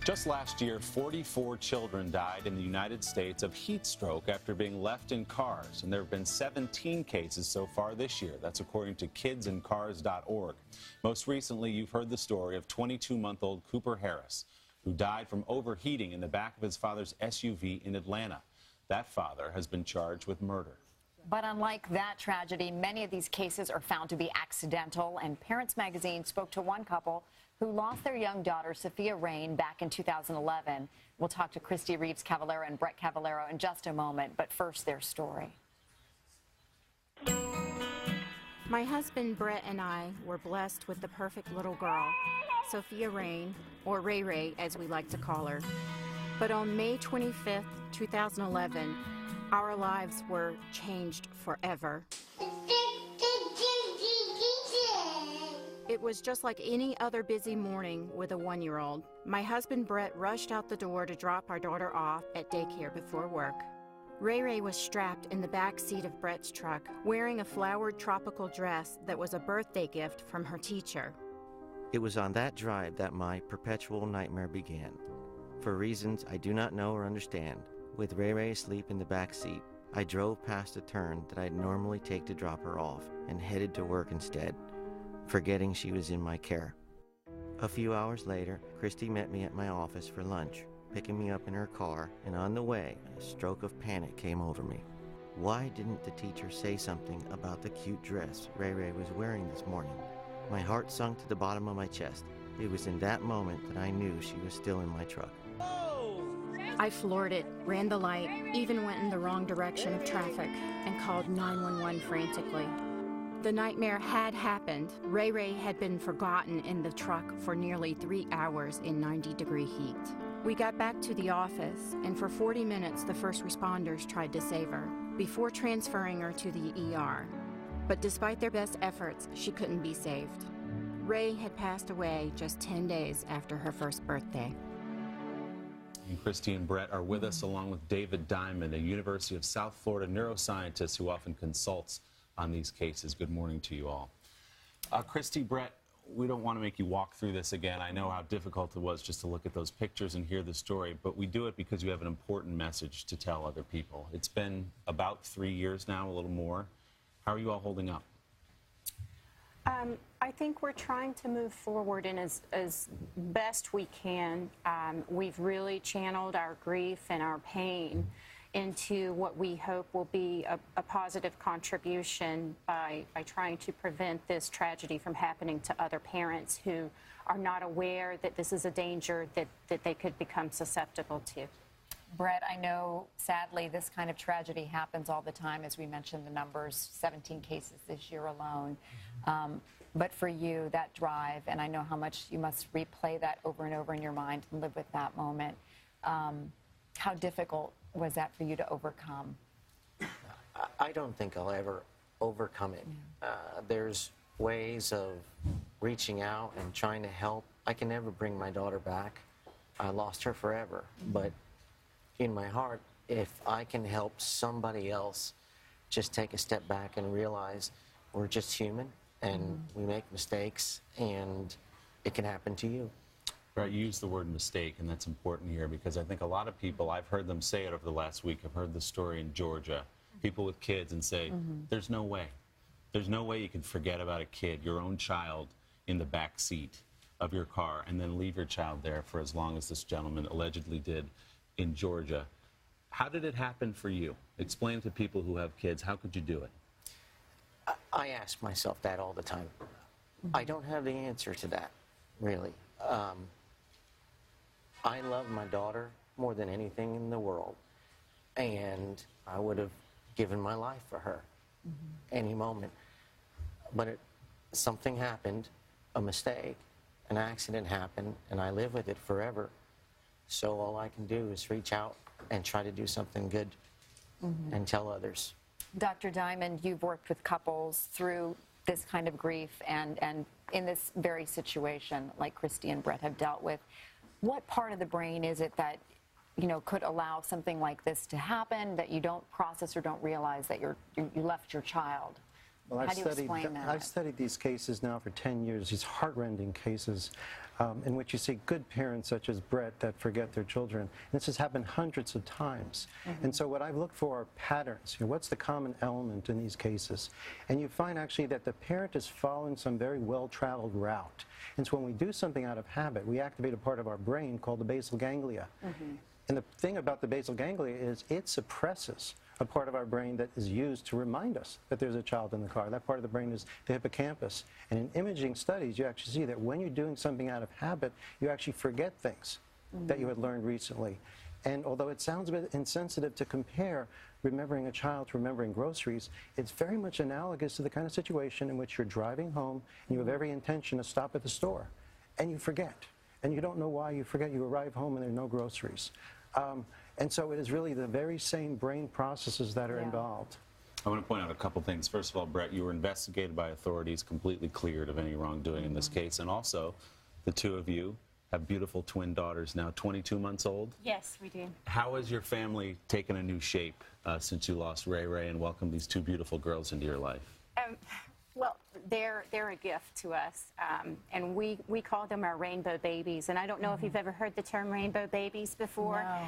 Just last year, 44 children died in the United States of heat stroke after being left in cars, and there have been 17 cases so far this year. That's according to kidsincars.org. Most recently, you've heard the story of 22-month-old Cooper Harris, who died from overheating in the back of his father's SUV in Atlanta. That father has been charged with murder. But unlike that tragedy, many of these cases are found to be accidental, and Parents Magazine spoke to one couple who lost their young daughter, Sophia Rain, back in 2011. We'll talk to Christy Reeves Cavallero and Brett Cavallero in just a moment, but first, their story. My husband, Brett, and I were blessed with the perfect little girl, Sophia Rain, or Ray Ray, as we like to call her. But on May 25th, 2011, our lives were changed forever. It was just like any other busy morning with a one-year-old. My husband, Brett, rushed out the door to drop our daughter off at daycare before work. Ray Ray was strapped in the back seat of Brett's truck, wearing a flowered tropical dress that was a birthday gift from her teacher. It was on that drive that my perpetual nightmare began. For reasons I do not know or understand, with Ray Ray asleep in the back seat, I drove past a turn that I'd normally take to drop her off and headed to work instead, forgetting she was in my care. A few hours later, Christy met me at my office for lunch, picking me up in her car, and on the way, a stroke of panic came over me. Why didn't the teacher say something about the cute dress Ray Ray was wearing this morning? My heart sunk to the bottom of my chest. It was in that moment that I knew she was still in my truck. I floored it, ran the light, even went in the wrong direction of traffic, and called 911 frantically. The nightmare had happened. Ray Ray had been forgotten in the truck for nearly 3 hours in 90-degree heat. We got back to the office, and for 40 minutes the first responders tried to save her, before transferring her to the ER. But despite their best efforts, she couldn't be saved. Ray had passed away just 10 days after her first birthday. And Christy and Brett are with us, along with David Diamond, a University of South Florida neuroscientist who often consults on these cases. Good morning to you all. Christy, Brett, we don't want to make you walk through this again. I know how difficult it was just to look at those pictures and hear the story, but we do it because you have an important message to tell other people. It's been about 3 years now, a little more. How are you all holding up? I think we're trying to move forward and as best we can. We've really channeled our grief and our pain into what we hope will be a positive contribution by trying to prevent this tragedy from happening to other parents who are not aware that this is a danger that they could become susceptible to. Brett, I know, sadly, this kind of tragedy happens all the time. As we mentioned, the numbers, 17 cases this year alone. But for you, that drive, and I know how much you must replay that over and over in your mind and live with that moment. How difficult was that for you to overcome? I don't think I'll ever overcome it. There's ways of reaching out and trying to help. I can never bring my daughter back. I lost her forever, but in my heart, if I can help somebody else just take a step back and realize we're just human and we make mistakes and it can happen to you. Right, you use the word mistake, and that's important here because I think a lot of people, I've heard them say it over the last week, I've heard the story in Georgia, people with kids and say, there's no way. There's no way you can forget about a kid, your own child, in the back seat of your car and then leave your child there for as long as this gentleman allegedly did in Georgia. How did it happen for you? Explain to people who have kids, how could you do it? I ask myself that all the time. I don't have the answer to that, really. I love my daughter more than anything in the world, and I would have given my life for her any moment. But something happened, a mistake, an accident happened, and I live with it forever. So all I can do is reach out and try to do something good and tell others. Dr. Diamond, you've worked with couples through this kind of grief and in this very situation like Christy and Brett have dealt with. What part of the brain is it that, you know, could allow something like this to happen, that you don't process or don't realize that you left your child Well, How do you explain that? I've studied these cases now for 10 years, these heartrending cases in which you see good parents such as Brett that forget their children. And this has happened hundreds of times. And so what I've looked for are patterns. You know, what's the common element in these cases? And you find actually that the parent is following some very well-traveled route. And so when we do something out of habit, we activate a part of our brain called the basal ganglia. And the thing about the basal ganglia is it suppresses a part of our brain that is used to remind us that there's a child in the car. That part of the brain is the hippocampus. And in imaging studies, you actually see that when you're doing something out of habit, you actually forget things that you had learned recently. And although it sounds a bit insensitive to compare remembering a child to remembering groceries, it's very much analogous to the kind of situation in which you're driving home and you have every intention to stop at the store, and you forget. And you don't know why you forget. You arrive home and there are no groceries. And so it is really the very same brain processes that are involved. I want to point out a couple things. First of all, Brett, you were investigated by authorities, completely cleared of any wrongdoing in this case. And also, the two of you have beautiful twin daughters now, 22 months old. Yes, we do. How has your family taken a new shape since you lost Ray Ray and welcomed these two beautiful girls into your life? Well, they're a gift to us, and we call them our rainbow babies. And I don't know if you've ever heard the term rainbow babies before. No.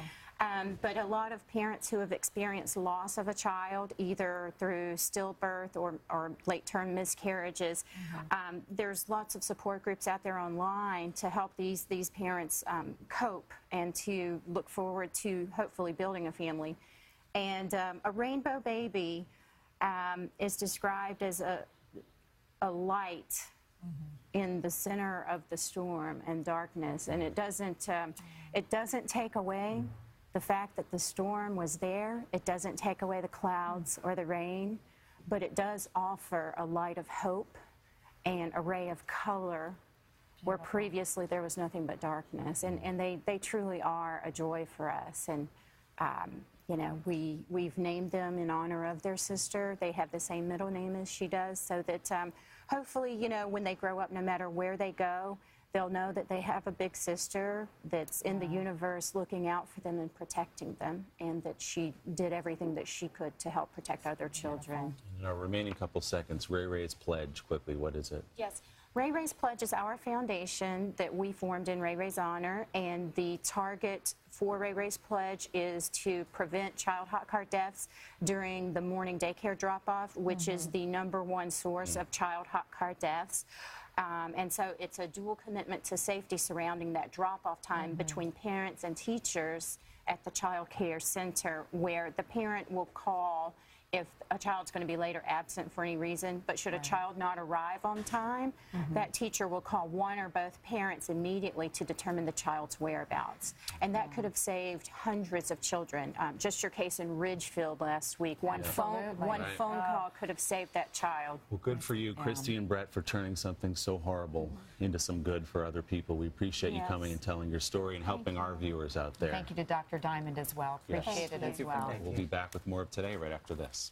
But a lot of parents who have experienced loss of a child, either through stillbirth or late-term miscarriages, there's lots of support groups out there online to help these parents cope and to look forward to hopefully building a family. And a rainbow baby is described as a light in the center of the storm and darkness, and it doesn't take away the fact that the storm was there. It doesn't take away the clouds or the rain, but it does offer a light of hope and a ray of color where previously there was nothing but darkness. And they truly are a joy for us. And you know, we've named them in honor of their sister. They have the same middle name as she does, so that hopefully, you know, when they grow up, no matter where they go, they'll know that they have a big sister that's in the universe looking out for them and protecting them, and that she did everything that she could to help protect other children. In our remaining couple seconds, Ray Ray's pledge, quickly, what is it? Yes. Ray Ray's Pledge is our foundation that we formed in Ray Ray's honor, and the target for Ray Ray's Pledge is to prevent child hot car deaths during the morning daycare drop-off, which is the #1 source of child hot car deaths. And so it's a dual commitment to safety surrounding that drop-off time between parents and teachers at the child care center, where the parent will call if a child's going to be late or absent for any reason. But should a child not arrive on time, that teacher will call one or both parents immediately to determine the child's whereabouts. And that could have saved hundreds of children. Just your case in Ridgefield last week, one phone call could have saved that child. Well, good for you, Christy and Brett, for turning something so horrible into some good for other people. We appreciate you coming and telling your story and helping our viewers out there. Thank you to Dr. Diamond as well. Appreciate it as well. We'll be back with more of Today right after this.